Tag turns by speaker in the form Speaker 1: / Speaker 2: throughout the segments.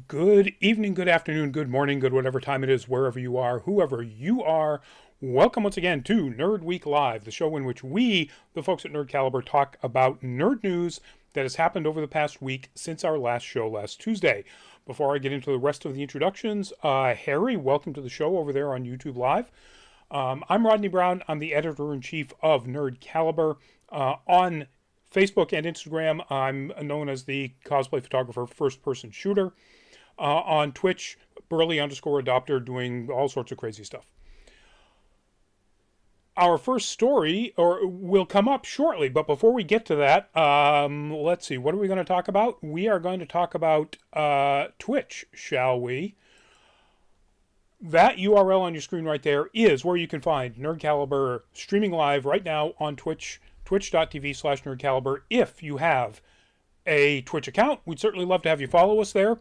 Speaker 1: Good evening, good afternoon, good morning, good whatever time it is, wherever you are, whoever you are. Welcome once again to Nerd Week Live, the show in which we, the folks at Nerd Caliber, talk about nerd news that has happened over the past week since our last show last Tuesday. Before I get into the rest of the introductions, Harry, welcome to the show over there on YouTube Live. I'm Rodney Brown. I'm the editor-in-chief of Nerd Caliber. On Facebook and Instagram, I'm known as the cosplay photographer, first person shooter. On Twitch, Burley_adopter, doing all sorts of crazy stuff. Our first story will come up shortly, but before we get to that, let's see, what are we going to talk about? We are going to talk about Twitch, shall we? That URL on your screen right there is where you can find Nerd Caliber streaming live right now on Twitch, twitch.tv/nerdcaliber. If you have a Twitch account, we'd certainly love to have you follow us there.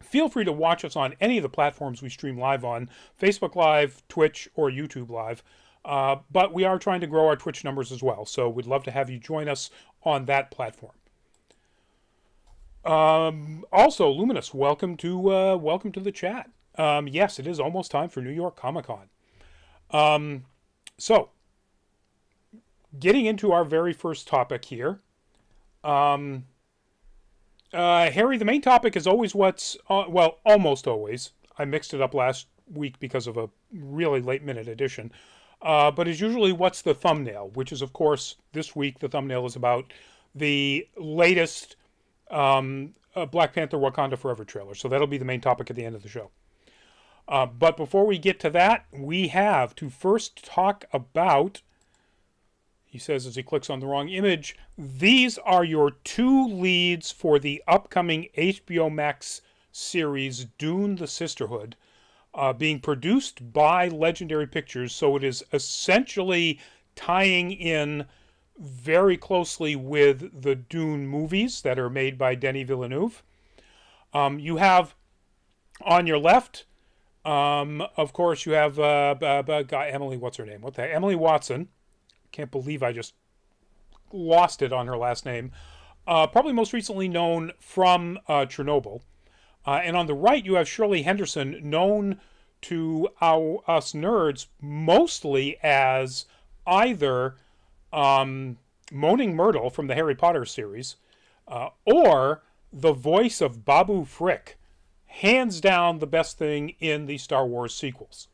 Speaker 1: Feel free to watch us on any of the platforms we stream live on, Facebook Live, Twitch, or YouTube Live. But we are trying to grow our Twitch numbers as well, so we'd love to have you join us on that platform. Also, Luminous, welcome to the chat. Yes, it is almost time for New York Comic Con. So, getting into our very first topic here. Harry, the main topic is always almost always. I mixed it up last week because of a really late minute edition. But it's usually what's the thumbnail, which is, of course, this week the thumbnail is about the latest Black Panther Wakanda Forever trailer. So that'll be the main topic at the end of the show. But before we get to that, we have to first talk about, he says as he clicks on the wrong image, these are your two leads for the upcoming HBO Max series Dune, the Sisterhood, being produced by Legendary Pictures. So it is essentially tying in very closely with the Dune movies that are made by Denis Villeneuve. You have on your left, of course, you have Emily, what's her name? Emily Watson. Can't believe I just lost it on her last name. Probably most recently known from Chernobyl. And on the right, you have Shirley Henderson, known to us nerds mostly as either Moaning Myrtle from the Harry Potter series or the voice of Babu Frick. Hands down the best thing in the Star Wars sequels.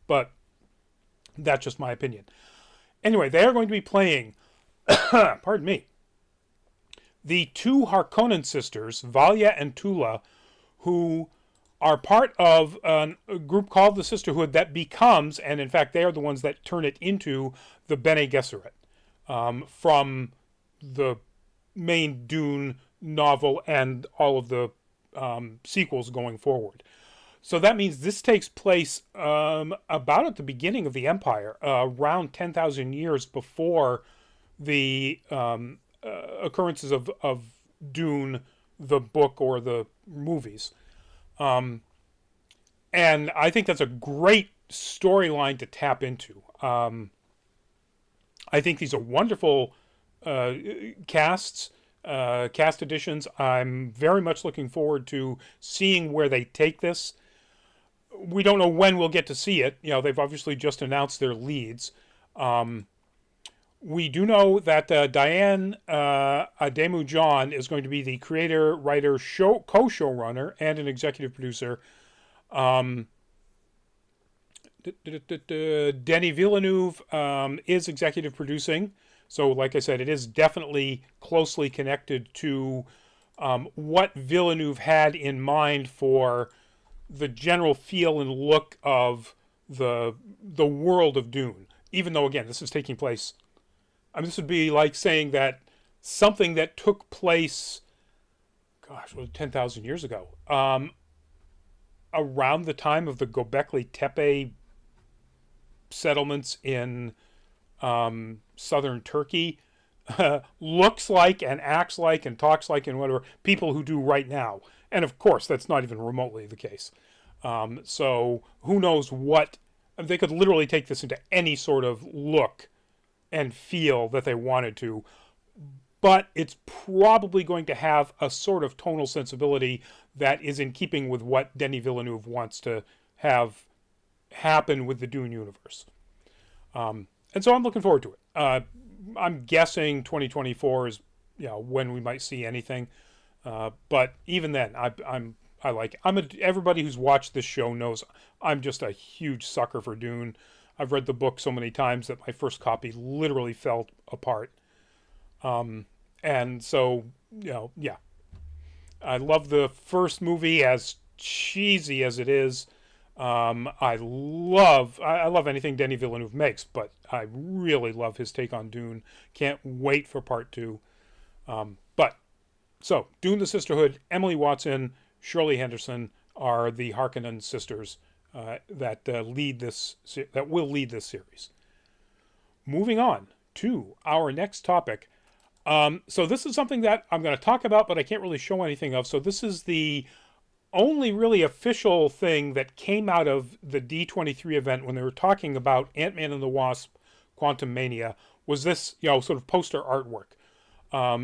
Speaker 1: But that's just my opinion. Anyway, they are going to be playing, pardon me, the two Harkonnen sisters, Valia and Tula, who are part of a group called the Sisterhood that becomes, and in fact they are the ones that turn it into, the Bene Gesserit, from the main Dune novel and all of the sequels going forward. So that means this takes place about at the beginning of the Empire, around 10,000 years before the occurrences of Dune, the book or the movies. And I think that's a great storyline to tap into. I think these are wonderful cast additions. I'm very much looking forward to seeing where they take this. We don't know when we'll get to see it. You know, they've obviously just announced their leads. We do know that Diane Ademu-John is going to be the creator, writer, co-showrunner, and an executive producer. Denis Villeneuve is executive producing. So, like I said, it is definitely closely connected to what Villeneuve had in mind for the general feel and look of the world of Dune. Even though, again, this is taking place, I mean, this would be like saying that something that took place, 10,000 years ago, around the time of the Göbekli Tepe settlements in southern Turkey, looks like and acts like and talks like and whatever people who do right now. And of course, that's not even remotely the case. So who knows what, they could literally take this into any sort of look and feel that they wanted to. but it's probably going to have a sort of tonal sensibility that is in keeping with what Denis Villeneuve wants to have happen with the Dune universe. And so I'm looking forward to it. I'm guessing 2024 is when we might see anything. But even then, I like it. Everybody who's watched this show knows I'm just a huge sucker for Dune. I've read the book so many times that my first copy literally fell apart. And so, yeah. I love the first movie, as cheesy as it is. I love anything Denis Villeneuve makes, but I really love his take on Dune. Can't wait for part 2. So Dune: The Sisterhood, Emily Watson, Shirley Henderson are the Harkonnen sisters that will lead this series. Moving on to our next topic. So this is something that I'm going to talk about, but I can't really show anything of. So this is the only really official thing that came out of the D23 event when they were talking about Ant-Man and the Wasp: Quantumania, was this sort of poster artwork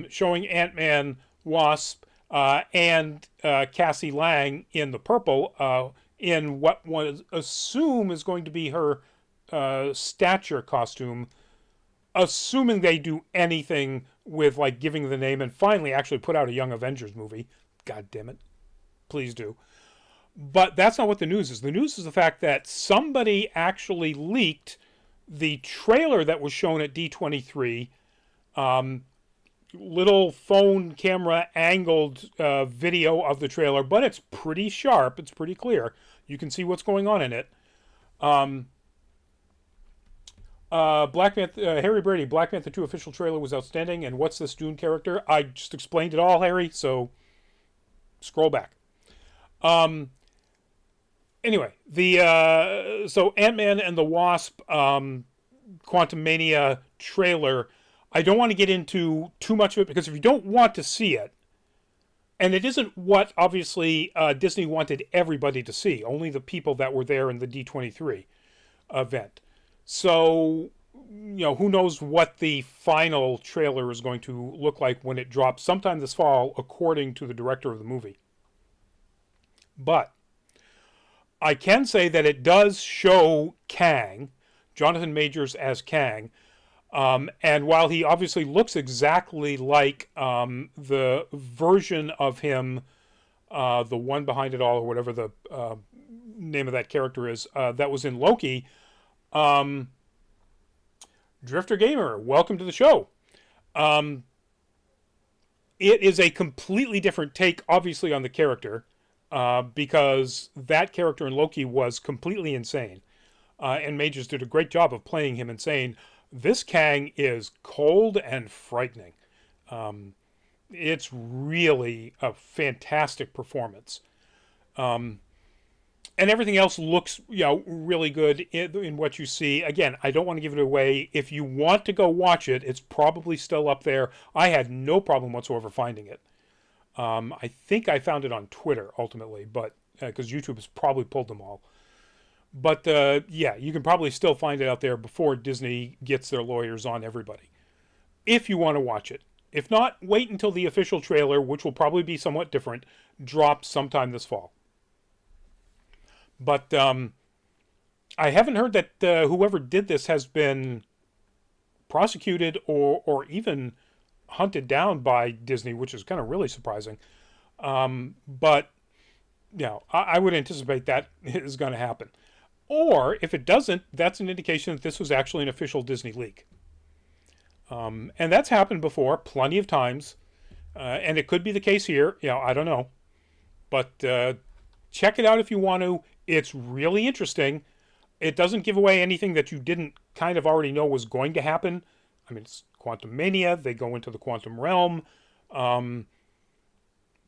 Speaker 1: showing Ant-Man, Wasp, and Cassie Lang in the purple in what one assume is going to be her stature costume, assuming they do anything with like giving the name and finally actually put out a Young Avengers movie. God damn it. Please do. But that's not what the news is. The news is the fact that somebody actually leaked the trailer that was shown at D23, little phone camera angled video of the trailer, but it's pretty sharp. It's pretty clear. You can see what's going on in it. Black Panther, Harry Brady, Black Panther 2 official trailer was outstanding. And what's this Dune character? I just explained it all, Harry, so scroll back. Anyway, so Ant-Man and the Wasp Quantumania trailer, I don't want to get into too much of it because if you don't want to see it, and it isn't what obviously Disney wanted everybody to see, only the people that were there in the D23 event. So, who knows what the final trailer is going to look like when it drops sometime this fall, according to the director of the movie. But I can say that it does show Kang, Jonathan Majors as Kang, and while he obviously looks exactly like the version of him, the one behind it all, or whatever the name of that character is, that was in Loki, Drifter Gamer, welcome to the show. It is a completely different take, obviously, on the character. Because that character in Loki was completely insane. And Majors did a great job of playing him insane. This Kang is cold and frightening. It's really a fantastic performance. And everything else looks, really good in what you see. Again, I don't want to give it away. If you want to go watch it, it's probably still up there. I had no problem whatsoever finding it. I think I found it on Twitter ultimately, but because YouTube has probably pulled them all. But yeah, you can probably still find it out there before Disney gets their lawyers on everybody. If you want to watch it. If not, wait until the official trailer, which will probably be somewhat different, drops sometime this fall. But I haven't heard that whoever did this has been prosecuted or even hunted down by Disney, which is kind of really surprising. But I would anticipate that is going to happen. Or if it doesn't, that's an indication that this was actually an official Disney leak. And that's happened before plenty of times. And it could be the case here. I don't know. But check it out if you want to. It's really interesting. It doesn't give away anything that you didn't kind of already know was going to happen. I mean, it's Quantumania. They go into the quantum realm.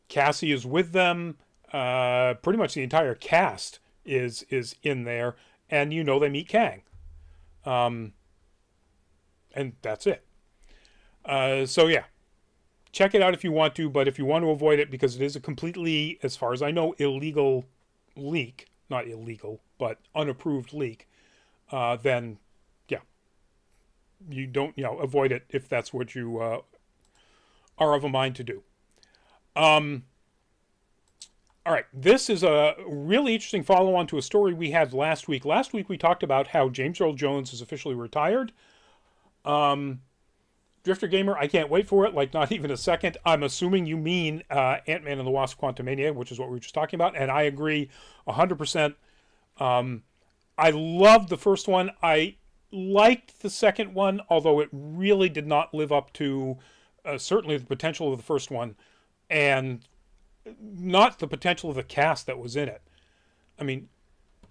Speaker 1: Cassie is with them. Pretty much the entire cast is in there. And they meet Kang. And that's it. So yeah. Check it out if you want to, but if you want to avoid it, because it is a completely, as far as I know, illegal leak. Not illegal, but unapproved leak. Then you don't, avoid it if that's what you are of a mind to do. Um, all right, this is a really interesting follow-on to a story we had last week. Last week we talked about how James Earl Jones is officially retired. Drifter Gamer, I can't wait for it, like not even a second. I'm assuming you mean Ant-Man and the Wasp Quantumania, which is what we were just talking about, and I agree 100%. I loved the first one. I liked the second one, although it really did not live up to certainly the potential of the first one, and not the potential of the cast that was in it. I mean,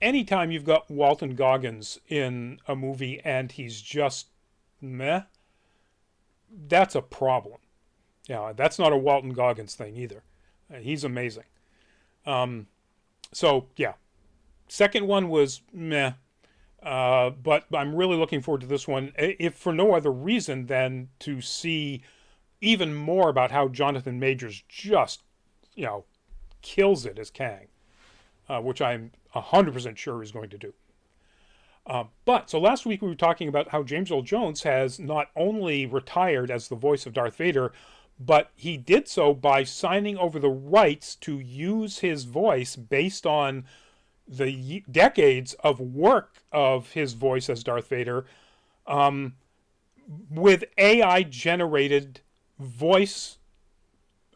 Speaker 1: anytime you've got Walton Goggins in a movie and he's just meh, that's a problem. Yeah, that's not a Walton Goggins thing either. He's amazing. So, yeah. Second one was meh. But I'm really looking forward to this one, if for no other reason than to see even more about how Jonathan Majors just, kills it as Kang, which I'm 100% sure he's going to do. So last week we were talking about how James Earl Jones has not only retired as the voice of Darth Vader, but he did so by signing over the rights to use his voice based on the decades of work of his voice as Darth Vader, with AI-generated voice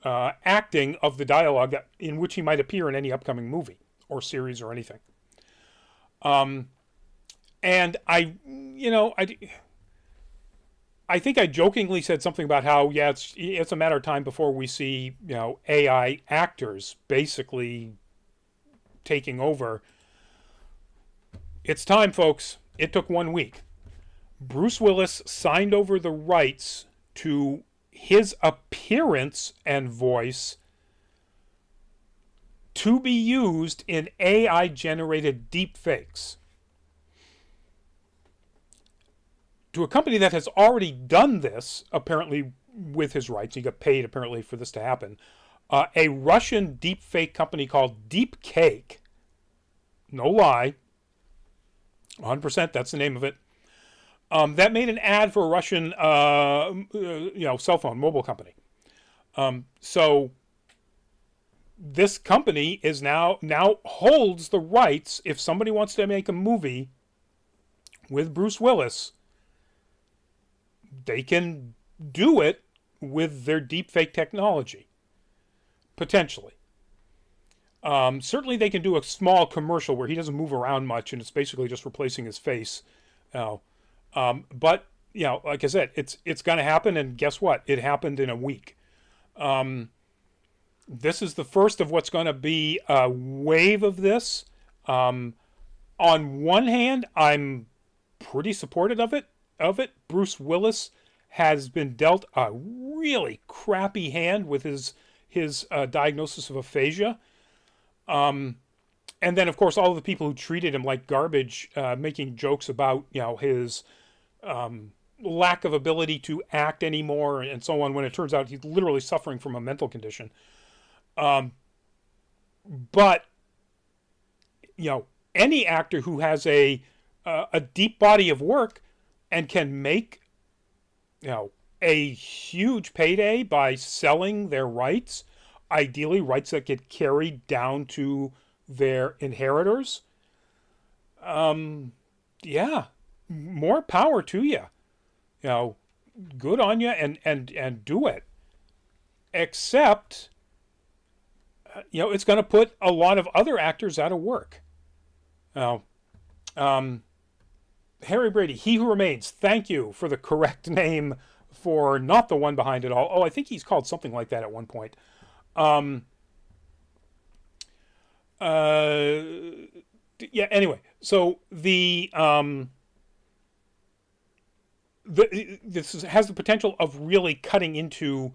Speaker 1: acting of the dialogue in which he might appear in any upcoming movie or series or anything. And I think I jokingly said something about how, it's a matter of time before we see, AI actors basically taking over. It's time, folks. It took 1 week. Bruce Willis signed over the rights to his appearance and voice to be used in AI-generated deepfakes. To a company that has already done this, apparently with his rights, he got paid apparently for this to happen, a Russian deepfake company called Deepcake, no lie, 100%, that's the name of it, that made an ad for a Russian, cell phone, mobile company. So this company is now holds the rights. If somebody wants to make a movie with Bruce Willis, they can do it with their deepfake technology, potentially. Certainly they can do a small commercial where he doesn't move around much and it's basically just replacing his face. But, like I said, it's going to happen, and guess what? It happened in a week. This is the first of what's going to be a wave of this. On one hand, I'm pretty supportive of it. Bruce Willis has been dealt a really crappy hand with his diagnosis of aphasia. And then, of course, all of the people who treated him like garbage, making jokes about, his lack of ability to act anymore and so on, when it turns out he's literally suffering from a mental condition. But, any actor who has a deep body of work and can make, a huge payday by selling their rights, ideally rights that get carried down to their inheritors, more power to you. Good on you, and do it. Except, it's going to put a lot of other actors out of work. Now, Harry Brady, He Who Remains, thank you for the correct name for not the one behind it all. Oh, I think he's called something like that at one point. Anyway, so this has the potential of really cutting into,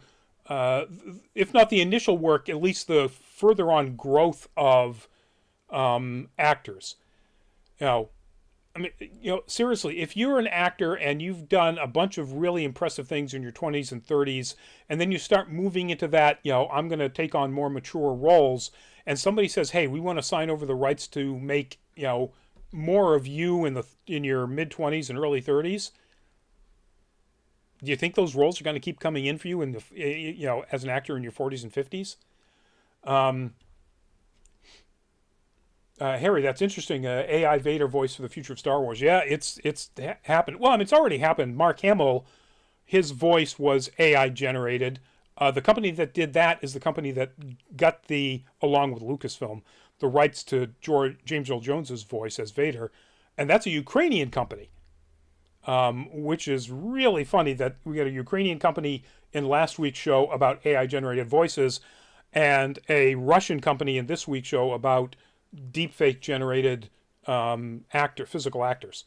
Speaker 1: if not the initial work, at least the further on growth of actors. Seriously, if you're an actor and you've done a bunch of really impressive things in your 20s and 30s, and then you start moving into that, I'm going to take on more mature roles, and somebody says, hey, we want to sign over the rights to make, more of you in your mid-20s and early 30s, Do you think those roles are going to keep coming in for you in the as an actor in your 40s and 50s? Um, Harry, that's interesting. AI Vader voice for the future of Star Wars. Yeah, it's happened. Well, I mean, it's already happened. Mark Hamill, his voice was AI generated. The company that did that is the company that got along with Lucasfilm, the rights to James Earl Jones's voice as Vader, and that's a Ukrainian company, which is really funny that we got a Ukrainian company in last week's show about AI generated voices, and a Russian company in this week's show about deepfake generated physical actors.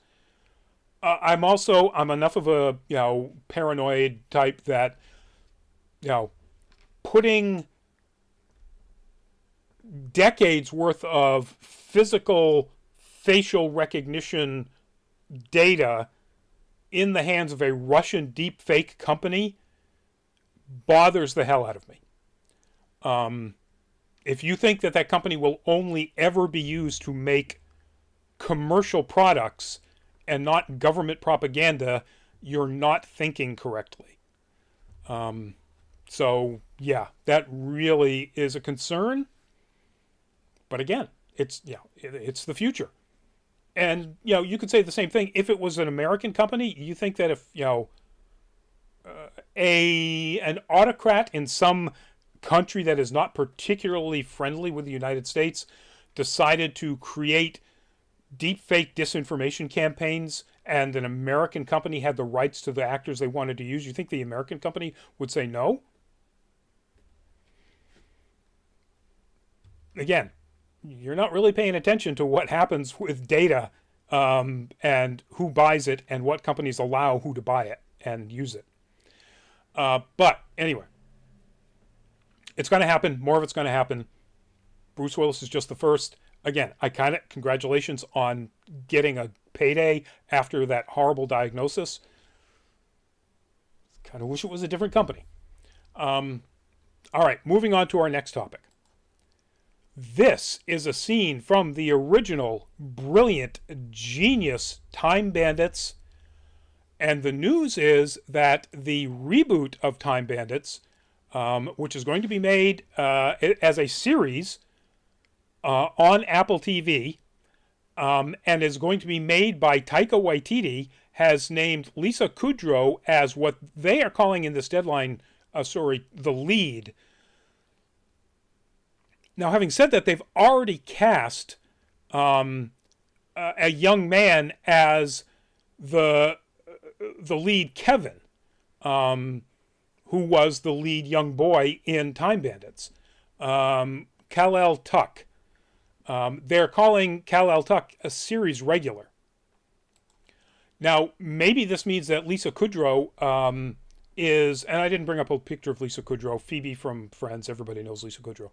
Speaker 1: I'm enough of a paranoid type that putting decades worth of physical facial recognition data in the hands of a Russian deepfake company bothers the hell out of me. If you think that company will only ever be used to make commercial products and not government propaganda, you're not thinking correctly. So yeah, that really is a concern. But again, it's the future. And you could say the same thing if it was an American company. You think that if an autocrat in some country that is not particularly friendly with the United States decided to create deepfake disinformation campaigns, and an American company had the rights to the actors they wanted to use, you think the American company would say no? Again, you're not really paying attention to what happens with data, and who buys it and what companies allow who to buy it and use it. But anyway, it's going to happen. More of it's going to happen. Bruce Willis is just the first. Again, congratulations on getting a payday after that horrible diagnosis. Kind of wish it was a different company. All right, moving on to our next topic. This is a scene from the original brilliant, genius Time Bandits. And the news is that the reboot of Time Bandits, which is going to be made as a series on Apple TV, and is going to be made by Taika Waititi, has named Lisa Kudrow as what they are calling in this deadline story the lead. Now, having said that, they've already cast a young man as the lead Kevin, who was the lead young boy in Time Bandits, Kal-El Tuck. They're calling Kal-El Tuck a series regular. Now, maybe this means that Lisa Kudrow is, and I didn't bring up a picture of Lisa Kudrow, Phoebe from Friends, everybody knows Lisa Kudrow.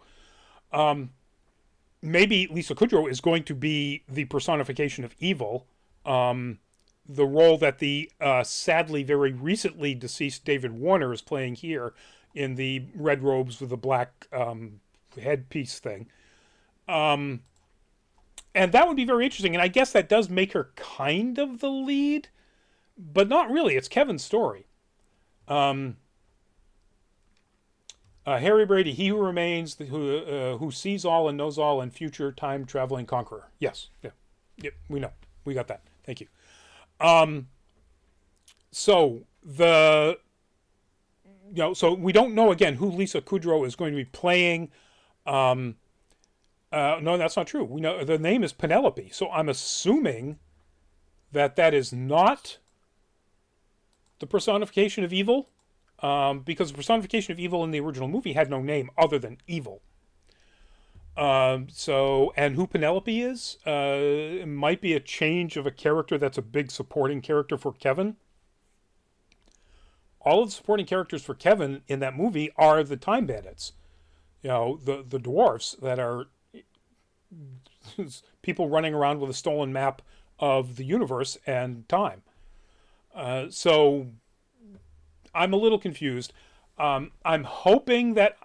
Speaker 1: Maybe Lisa Kudrow is going to be the personification of evil, the role that the sadly very recently deceased David Warner is playing here in the red robes with the black headpiece thing. And that would be very interesting, and I guess that does make her kind of the lead, but not really. It's Kevin's story. Harry Brady, he who remains, who sees all and knows all, and future time-traveling conqueror. Yes, yeah, yep, we know. We got that. Thank you. So we don't know, again, who Lisa Kudrow is going to be playing. No, that's not true. We know the name is Penelope, so I'm assuming that is not the personification of evil, because the personification of evil in the original movie had no name other than evil. And who Penelope is, it might be a change of a character that's a big supporting character for Kevin. All of the supporting characters for Kevin in that movie are the Time Bandits. The dwarfs that are people running around with a stolen map of the universe and time. So I'm a little confused. I'm hoping that,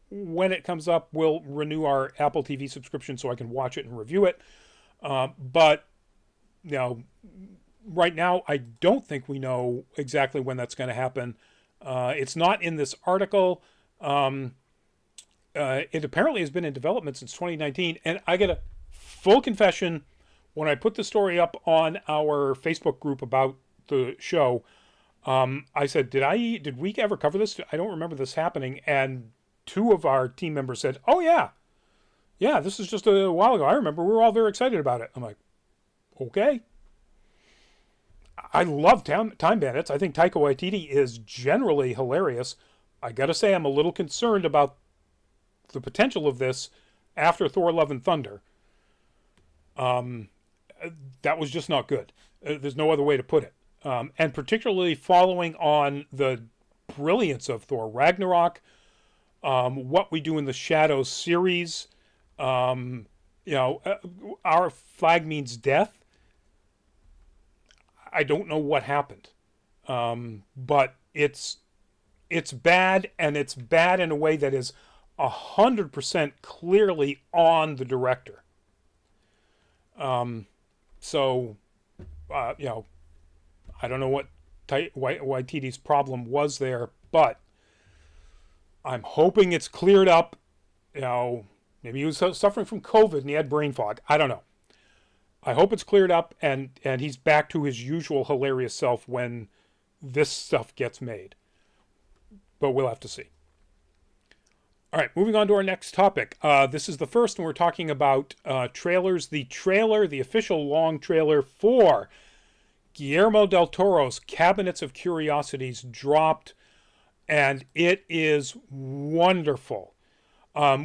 Speaker 1: when it comes up, we'll renew our Apple TV subscription so I can watch it and review it. But right now, I don't think we know exactly when that's going to happen. It's not in this article. It apparently has been in development since 2019. And I get a full confession, when I put the story up on our Facebook group about the show, I said, did we ever cover this? I don't remember this happening. And two of our team members said, oh, yeah. Yeah, this is just a while ago. I remember we were all very excited about it. I'm like, okay. I love Time Bandits. I think Taika Waititi is generally hilarious. I gotta say, I'm a little concerned about the potential of this after Thor: Love and Thunder. That was just not good. There's no other way to put it. And particularly following on the brilliance of Thor Ragnarok, What We Do in the Shadows series, Our Flag Means Death. I don't know what happened, but it's bad, and it's bad in a way that is 100% clearly on the director. So, I don't know what Waititi's problem was there, but I'm hoping it's cleared up. Maybe he was suffering from COVID and he had brain fog. I don't know. I hope it's cleared up and he's back to his usual hilarious self when this stuff gets made. But we'll have to see. All right, moving on to our next topic. This is the first, and we're talking about trailers. The official long trailer for Guillermo del Toro's Cabinets of Curiosities dropped, and it is wonderful.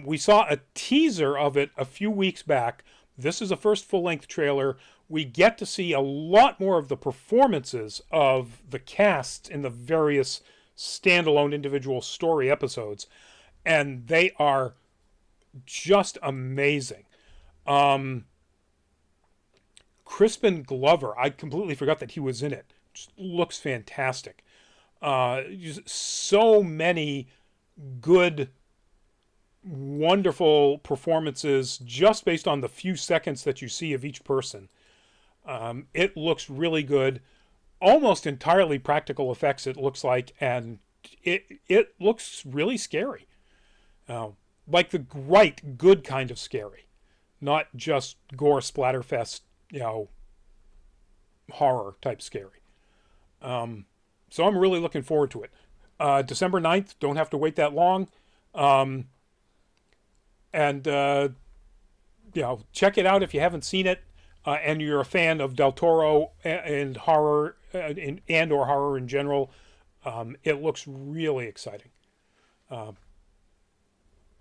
Speaker 1: We saw a teaser of it a few weeks back. This is a first full-length trailer. We get to see a lot more of the performances of the cast in the various standalone individual story episodes, and they are just amazing. Crispin Glover, I completely forgot that he was in it. Just looks fantastic. Just so many good, wonderful performances just based on the few seconds that you see of each person. It looks really good. Almost entirely practical effects, it looks like, and it looks really scary. Like the right, good kind of scary. Not just gore, splatterfest, horror type scary. So I'm really looking forward to it. December 9th, don't have to wait that long. And check it out if you haven't seen it, and you're a fan of Del Toro and horror and or horror in general. It looks really exciting.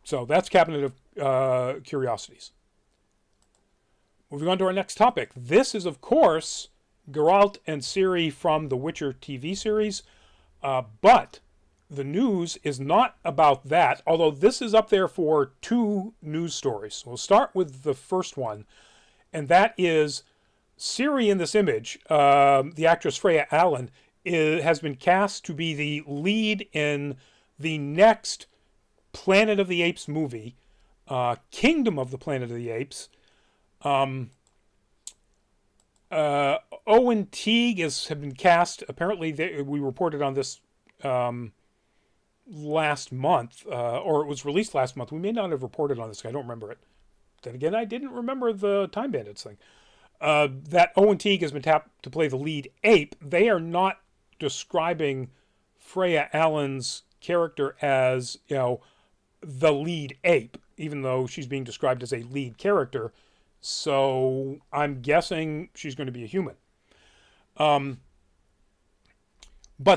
Speaker 1: So that's Cabinet of Curiosities. Moving on to our next topic. This is, of course, Geralt and Ciri from the Witcher TV series, but the news is not about that, although this is up there for two news stories. We'll start with the first one, and that is Ciri in this image, the actress Freya Allan, has been cast to be the lead in the next Planet of the Apes movie, Kingdom of the Planet of the Apes. Owen Teague has been cast. Apparently, we reported on this last month, or it was released last month. We may not have reported on this. I don't remember it. Then again, I didn't remember the Time Bandits thing. That Owen Teague has been tapped to play the lead ape. They are not describing Freya Allan's character as, the lead ape, even though she's being described as a lead character. So I'm guessing she's going to be a human. But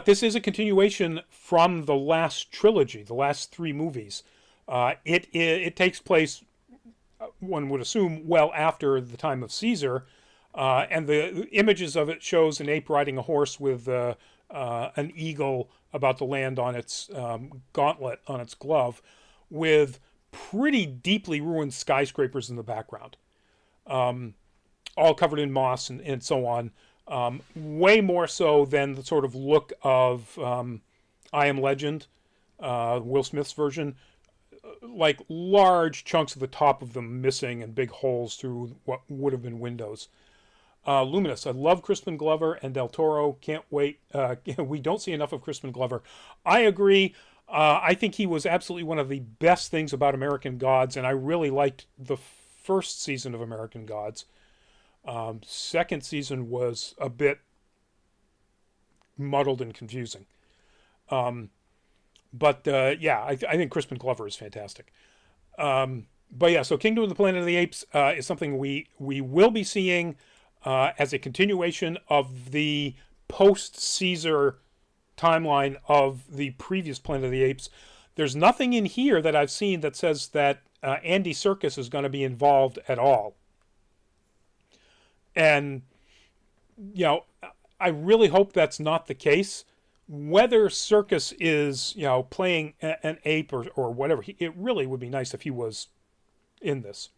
Speaker 1: this is a continuation from the last trilogy, the last three movies. It takes place, one would assume, well after the time of Caesar, and the images of it shows an ape riding a horse with an eagle about to land on its gauntlet on its glove, with pretty deeply ruined skyscrapers in the background, all covered in moss and so on. Way more so than the sort of look of I Am Legend, Will Smith's version. Like large chunks of the top of them missing and big holes through what would have been windows. Luminous. I love Crispin Glover and Del Toro. Can't wait. We don't see enough of Crispin Glover. I agree. I think he was absolutely one of the best things about American Gods, and I really liked the first season of American Gods. Second season was a bit muddled and confusing. But yeah, I think Crispin Glover is fantastic. But yeah, so Kingdom of the Planet of the Apes is something we will be seeing as a continuation of the post-Caesar timeline of the previous Planet of the Apes. There's nothing in here that I've seen that says that Andy Serkis is going to be involved at all. And, you know, I really hope that's not the case. Whether Serkis is, you know, playing an ape or whatever, it really would be nice if he was in this.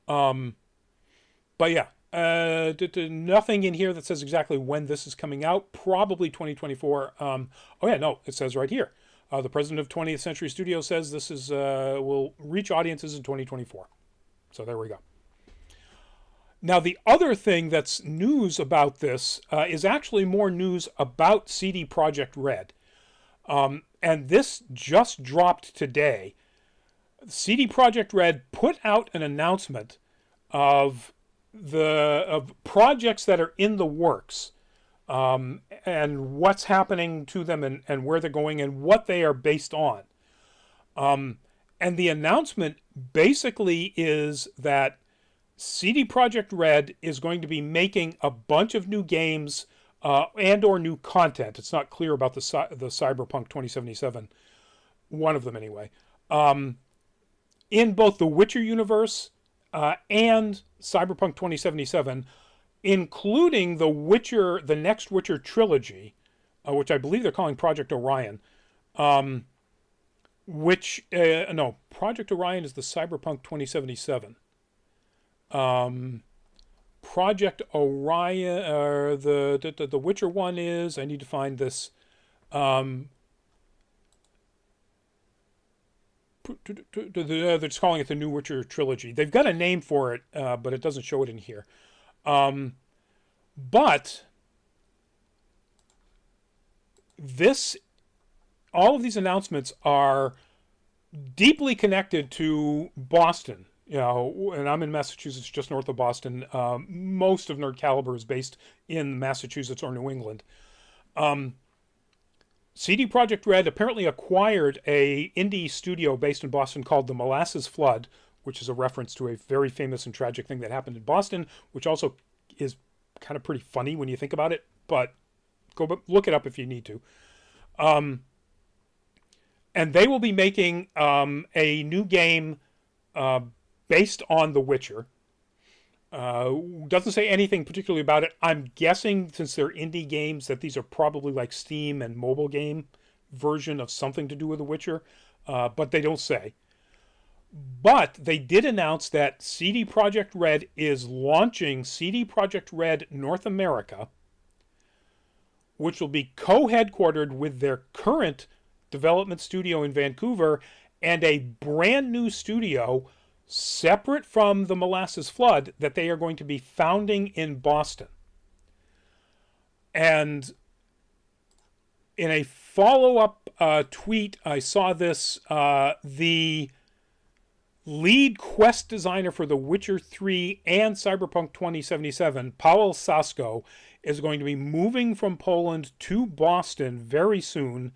Speaker 1: But yeah, nothing in here that says exactly when this is coming out. Probably 2024. Oh yeah, no, it says right here. The president of 20th Century Studios says this is will reach audiences in 2024. So there we go. Now, the other thing that's news about this is actually more news about CD Projekt Red. And this just dropped today. CD Projekt Red put out an announcement of projects that are in the works, and what's happening to them, and where they're going and what they are based on. And the announcement basically is that CD Projekt Red is going to be making a bunch of new games and or new content. It's not clear about the Cyberpunk 2077, one of them anyway, in both the Witcher universe and Cyberpunk 2077, including the next Witcher trilogy, which I believe they're calling Project Orion. Project Orion is the Cyberpunk 2077. Project Orion, or the Witcher one is, I need to find this. They're just calling it the New Witcher trilogy. They've got a name for it, but it doesn't show it in here. But all of these announcements are deeply connected to Boston. You know, and I'm in Massachusetts, just north of Boston. Most of Nerd Caliber is based in Massachusetts or New England. CD Projekt Red apparently acquired a indie studio based in Boston called the Molasses Flood, which is a reference to a very famous and tragic thing that happened in Boston, which also is kind of pretty funny when you think about it, but go look it up if you need to. And they will be making a new game based on The Witcher. Doesn't say anything particularly about it. I'm guessing, since they're indie games, that these are probably like Steam and mobile game version of something to do with The Witcher, but they don't say. But they did announce that CD Projekt Red is launching CD Projekt Red North America, which will be co-headquartered with their current development studio in Vancouver and a brand new studio separate from the Molasses Flood that they are going to be founding in Boston. And in a follow-up tweet, I saw this, the lead quest designer for The Witcher 3 and Cyberpunk 2077, Paweł Sasko, is going to be moving from Poland to Boston very soon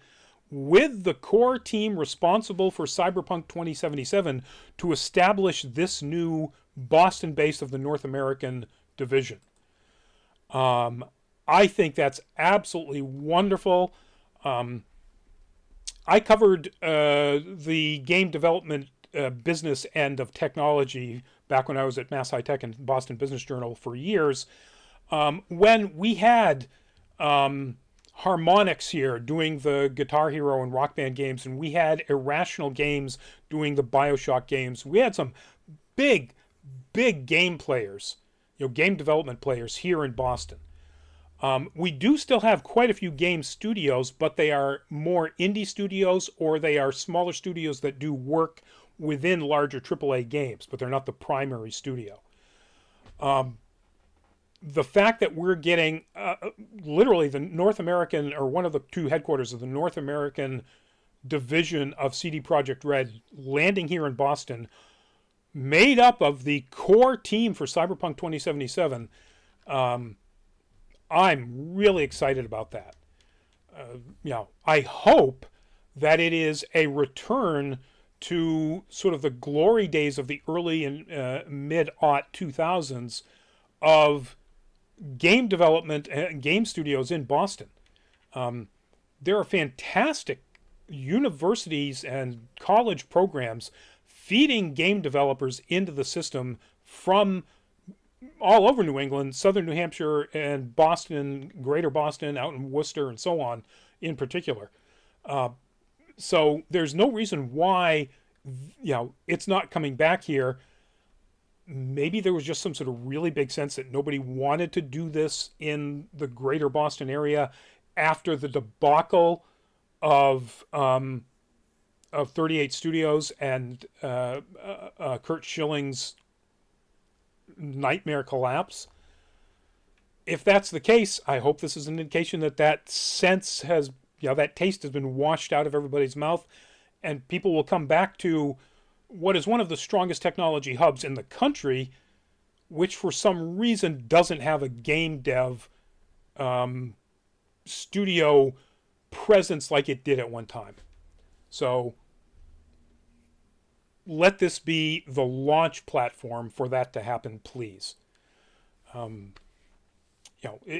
Speaker 1: with the core team responsible for Cyberpunk 2077 to establish this new Boston base of the North American division. I think that's absolutely wonderful. I covered the game development business end of technology back when I was at Mass High Tech and Boston Business Journal for years, when we had Harmonix here doing the Guitar Hero and Rock Band games, and we had Irrational Games doing the BioShock games. We had some big game players, game development players here in Boston. We do still have quite a few game studios, but they are more indie studios, or they are smaller studios that do work within larger AAA games, but they're not the primary studio. The fact that we're getting literally the North American, or one of the two headquarters of the North American division of CD Projekt Red, landing here in Boston, made up of the core team for Cyberpunk 2077, I'm really excited about that. I hope that it is a return to sort of the glory days of the early and mid-aught 2000s of game development and game studios in Boston. There are fantastic universities and college programs feeding game developers into the system from all over New England, southern New Hampshire, and Boston, greater Boston, out in Worcester, and so on in particular. So there's no reason why, it's not coming back here. Maybe there was just some sort of really big sense that nobody wanted to do this in the greater Boston area after the debacle of 38 Studios and Kurt Schilling's nightmare collapse. If that's the case, I hope this is an indication that that sense has, that taste has been washed out of everybody's mouth, and people will come back to what is one of the strongest technology hubs in the country, which for some reason doesn't have a game dev studio presence like it did at one time. So let this be the launch platform for that to happen, please.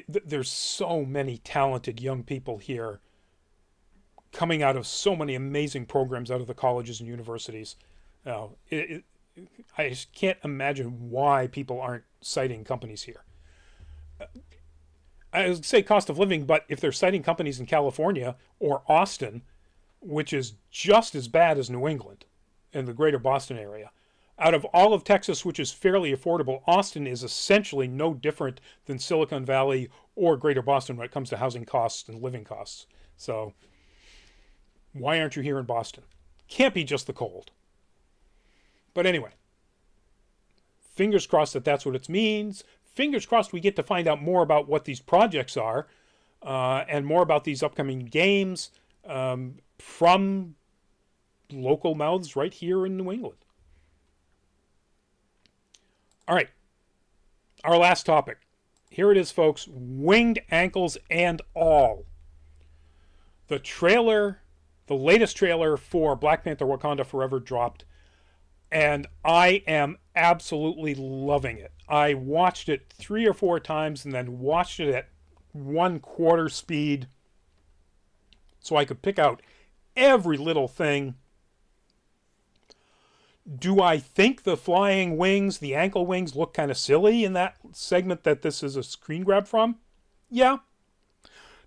Speaker 1: There's so many talented young people here coming out of so many amazing programs out of the colleges and universities. I just can't imagine why people aren't citing companies here. I would say cost of living, but if they're citing companies in California or Austin, which is just as bad as New England in the greater Boston area, out of all of Texas, which is fairly affordable, Austin is essentially no different than Silicon Valley or greater Boston when it comes to housing costs and living costs. So why aren't you here in Boston? Can't be just the cold. But anyway, fingers crossed that that's what it means. Fingers crossed we get to find out more about what these projects are and more about these upcoming games from local mouths right here in New England. All right, our last topic. Here it is, folks. Winged ankles and all. The latest trailer for Black Panther Wakanda Forever dropped, and I am absolutely loving it. I watched it 3 or 4 times and then watched it at 1/4 speed so I could pick out every little thing. Do I think the flying wings, the ankle wings, look kind of silly in that segment that this is a screen grab from? Yeah.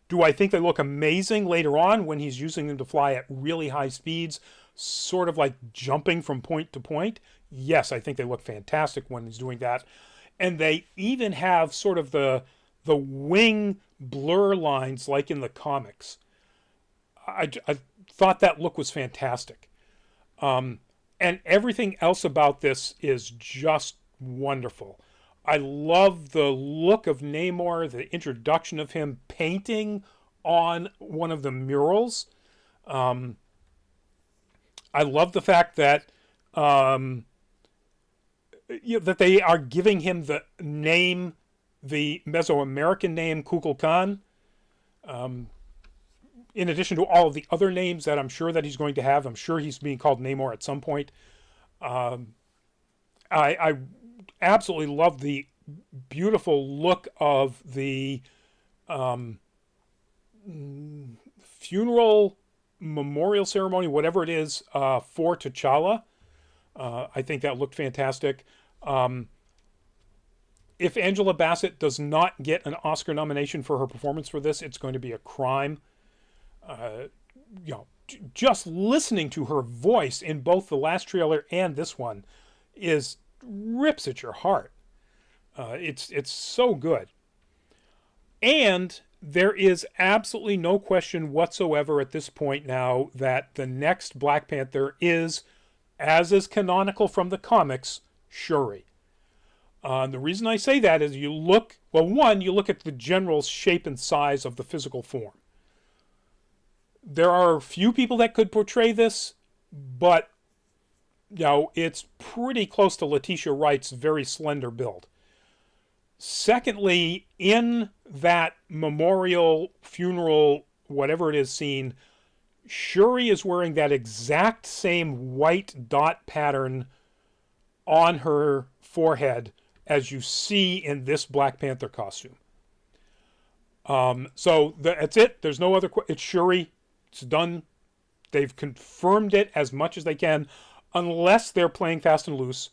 Speaker 1: Do I think they look amazing later on when he's using them to fly at really high speeds, sort of like jumping from point to point? Yes, I think they look fantastic when he's doing that. And they even have sort of the wing blur lines like in the comics. I thought that look was fantastic. And everything else about this is just wonderful. I love the look of Namor, the introduction of him painting on one of the murals. I love the fact that that they are giving him the name, the Mesoamerican name Kukulkan, in addition to all of the other names that I'm sure that he's going to have. I'm sure he's being called Namor at some point. I absolutely love the beautiful look of the funeral memorial ceremony, whatever it is, for T'Challa. I think that looked fantastic. If Angela Bassett does not get an Oscar nomination for her performance for this, it's going to be a crime. Just listening to her voice in both the last trailer and this one rips at your heart. It's so good. And there is absolutely no question whatsoever at this point now that the next Black Panther is, as is canonical from the comics, Shuri. The reason I say that is you look, well, one, you look at the general shape and size of the physical form. There are a few people that could portray this, but it's pretty close to Letitia Wright's very slender build. Secondly, in that memorial, funeral, whatever it is scene, Shuri is wearing that exact same white dot pattern on her forehead as you see in this Black Panther costume. So that's it. There's no other. It's Shuri. It's done. They've confirmed it as much as they can, unless they're playing fast and loose.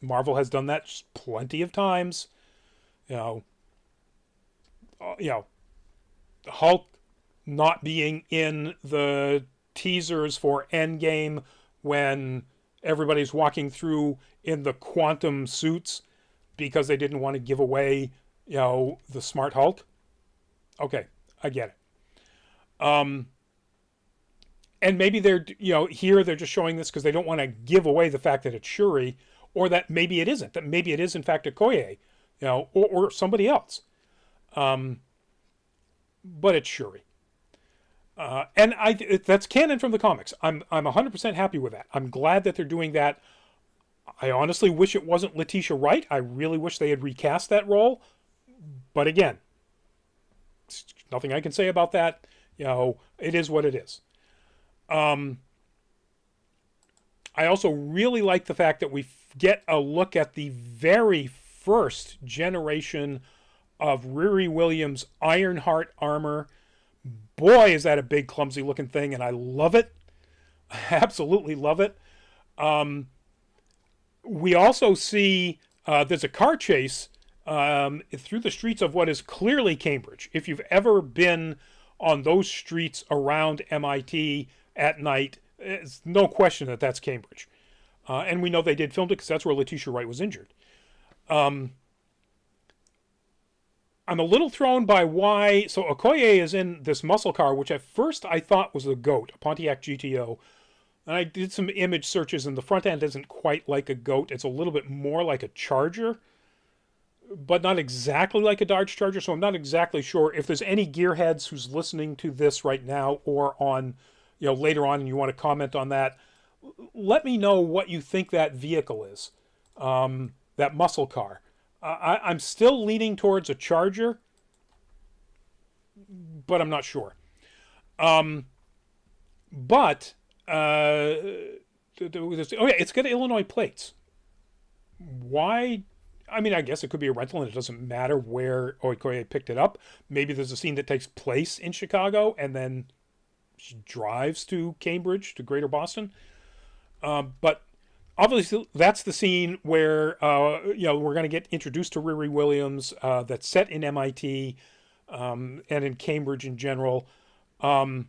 Speaker 1: Marvel has done that plenty of times. Hulk not being in the teasers for Endgame when everybody's walking through in the quantum suits because they didn't want to give away, the smart Hulk. Okay, I get it. And maybe they're, here they're just showing this because they don't want to give away the fact that it's Shuri, or that maybe it isn't. That maybe it is in fact Okoye, or somebody else. But it's Shuri. And that's canon from the comics. I'm 100% happy with that. I'm glad that they're doing that. I honestly wish it wasn't Letitia Wright. I really wish they had recast that role. But again, nothing I can say about that. It is what it is. I also really like the fact that we get a look at the very first generation of Riri Williams' Ironheart armor. Boy, is that a big, clumsy looking thing, and I love it. I absolutely love it. We also see there's a car chase through the streets of what is clearly Cambridge. If you've ever been on those streets around MIT at night, it's no question that that's Cambridge. And we know they did film it because that's where Letitia Wright was injured. I'm a little thrown by why. So Okoye is in this muscle car, which at first I thought was a goat, a Pontiac GTO. And I did some image searches, and the front end isn't quite like a goat. It's a little bit more like a Charger, but not exactly like a Dodge Charger. So I'm not exactly sure if there's any gearheads who's listening to this right now or on, later on, and you want to comment on that. Let me know what you think that vehicle is, that muscle car. I'm still leaning towards a Charger, but I'm not sure. It's got Illinois plates. Why? I mean, I guess it could be a rental and it doesn't matter where Okoye picked it up. Maybe there's a scene that takes place in Chicago and then she drives to Cambridge, to Greater Boston. But obviously, that's the scene where we're going to get introduced to Riri Williams. That's set in MIT and in Cambridge in general. I'm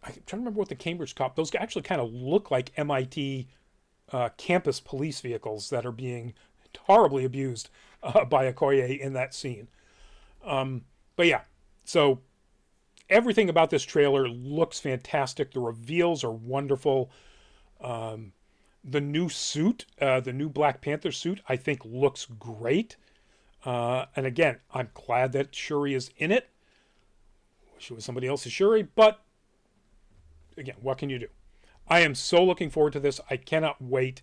Speaker 1: trying to remember what the Cambridge cop. Those actually kind of look like MIT campus police vehicles that are being horribly abused by Okoye in that scene. But yeah, so everything about this trailer looks fantastic. The reveals are wonderful. The new suit, the new Black Panther suit, I think looks great. And again, I'm glad that Shuri is in it. Wish it was somebody else's Shuri, but again, what can you do? I am so looking forward to this. I cannot wait.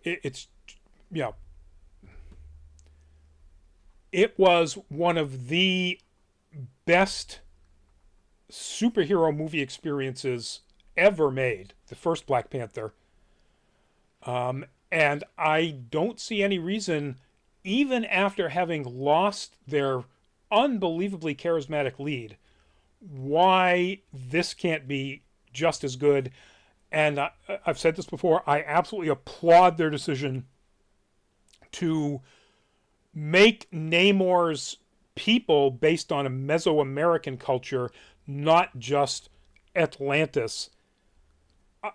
Speaker 1: It was one of the best superhero movie experiences ever made, the first Black Panther. And I don't see any reason, even after having lost their unbelievably charismatic lead, why this can't be just as good. And I've said this before, I absolutely applaud their decision to make Namor's people based on a Mesoamerican culture, not just Atlantis.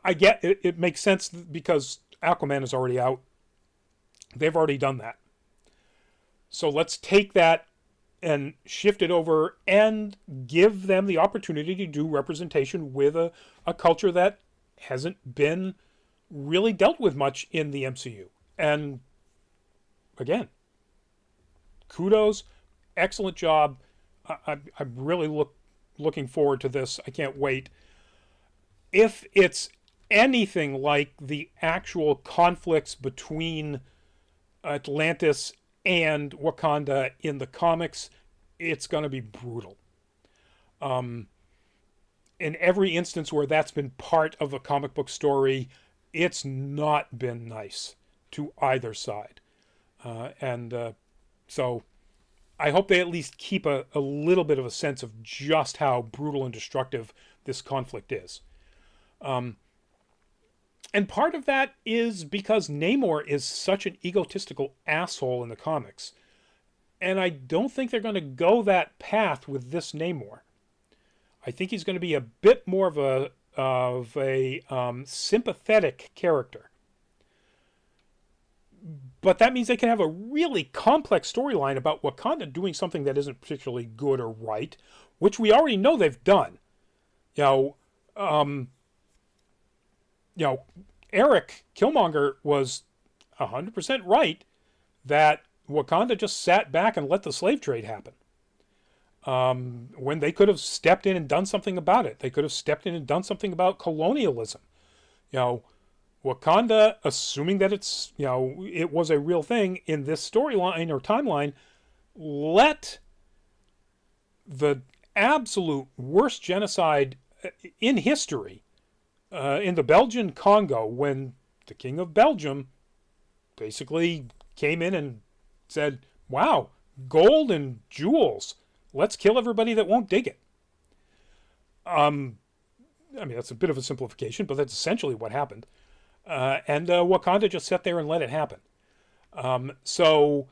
Speaker 1: I get it, it makes sense because Aquaman is already out. They've already done that. So let's take that and shift it over and give them the opportunity to do representation with a culture that hasn't been really dealt with much in the MCU. And again, kudos, excellent job. I'm really looking forward to this. I can't wait. If it's anything like the actual conflicts between Atlantis and Wakanda in the comics, it's going to be brutal. In every instance where that's been part of a comic book story, it's not been nice to either side. So I hope they at least keep a little bit of a sense of just how brutal and destructive this conflict is. And part of that is because Namor is such an egotistical asshole in the comics. And I don't think they're going to go that path with this Namor. I think he's going to be a bit more of a sympathetic character. But that means they can have a really complex storyline about Wakanda doing something that isn't particularly good or right, which we already know they've done. Eric Killmonger was 100% right that Wakanda just sat back and let the slave trade happen. When they could have stepped in and done something about it. They could have stepped in and done something about colonialism. Wakanda, assuming that it was a real thing in this storyline or timeline, let the absolute worst genocide in history in the Belgian Congo, when the King of Belgium basically came in and said, wow, gold and jewels. Let's kill everybody that won't dig it. That's a bit of a simplification, but that's essentially what happened. And Wakanda just sat there and let it happen. So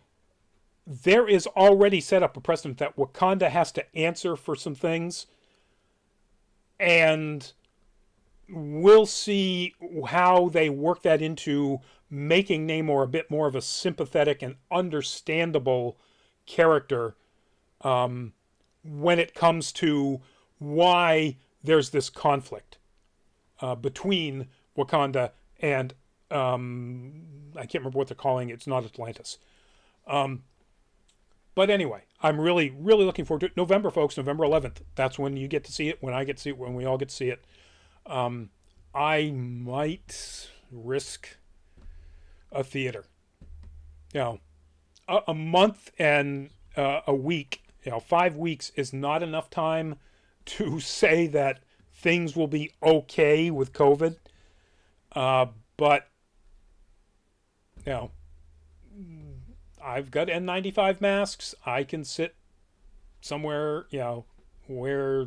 Speaker 1: there is already set up a precedent that Wakanda has to answer for some things. And we'll see how they work that into making Namor a bit more of a sympathetic and understandable character when it comes to why there's this conflict between Wakanda and I can't remember what they're calling it. It's not Atlantis. But anyway, I'm really, really looking forward to it. November, folks, November 11th. That's when you get to see it, when I get to see it, when we all get to see it. I might risk a theater. A month and a week, 5 weeks is not enough time to say that things will be okay with COVID. But, I've got N95 masks. I can sit somewhere, where I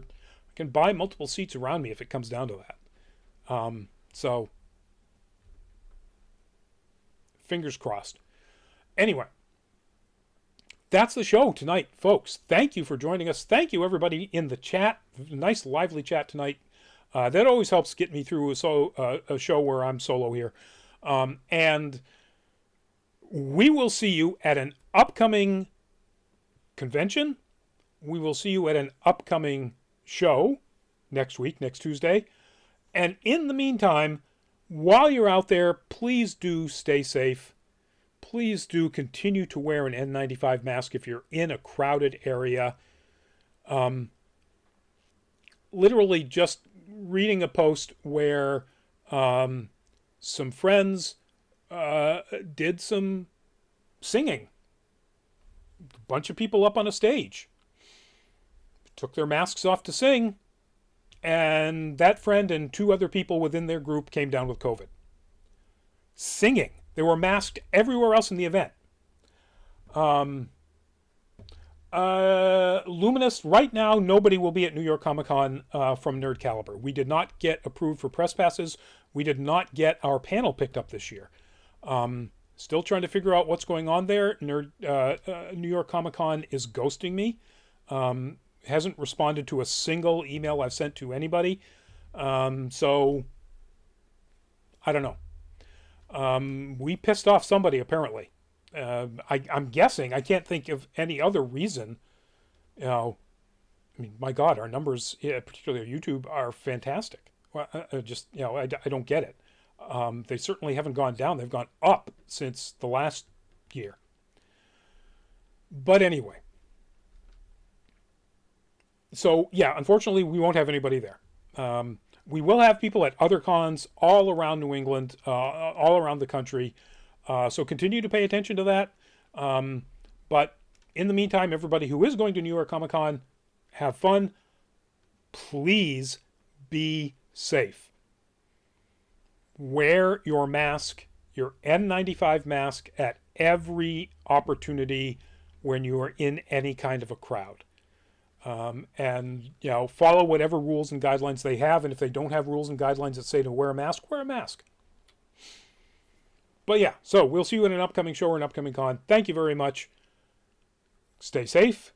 Speaker 1: can buy multiple seats around me if it comes down to that. So, fingers crossed. Anyway, that's the show tonight, folks. Thank you for joining us. Thank you, everybody in the chat. Nice, lively chat tonight. That always helps get me through a show where I'm solo here. And we will see you at an upcoming convention. We will see you at an upcoming show next week, next Tuesday. And in the meantime, while you're out there, please do stay safe. Please do continue to wear an N95 mask if you're in a crowded area. Literally just reading a post where some friends did some singing. A bunch of people up on a stage took their masks off to sing, and that friend and 2 other people within their group came down with COVID. Singing. They were masked everywhere else in the event. Luminous, right now, nobody will be at New York Comic Con from Nerd Caliber. We did not get approved for press passes. We did not get our panel picked up this year. Still trying to figure out what's going on there. New York Comic Con is ghosting me. Hasn't responded to a single email I've sent to anybody. So, I don't know. We pissed off somebody, apparently. I'm guessing. I can't think of any other reason. My God, our numbers, particularly on YouTube, are fantastic. Well, I don't get it. They certainly haven't gone down. They've gone up since the last year. But anyway, so yeah, unfortunately, we won't have anybody there. We will have people at other cons all around New England, all around the country. So continue to pay attention to that. But in the meantime, everybody who is going to New York Comic Con, have fun. Please be safe. Wear your mask, your N95 mask, at every opportunity when you are in any kind of a crowd. And, follow whatever rules and guidelines they have. And if they don't have rules and guidelines that say to wear a mask, wear a mask. But yeah, so we'll see you in an upcoming show or an upcoming con. Thank you very much. Stay safe.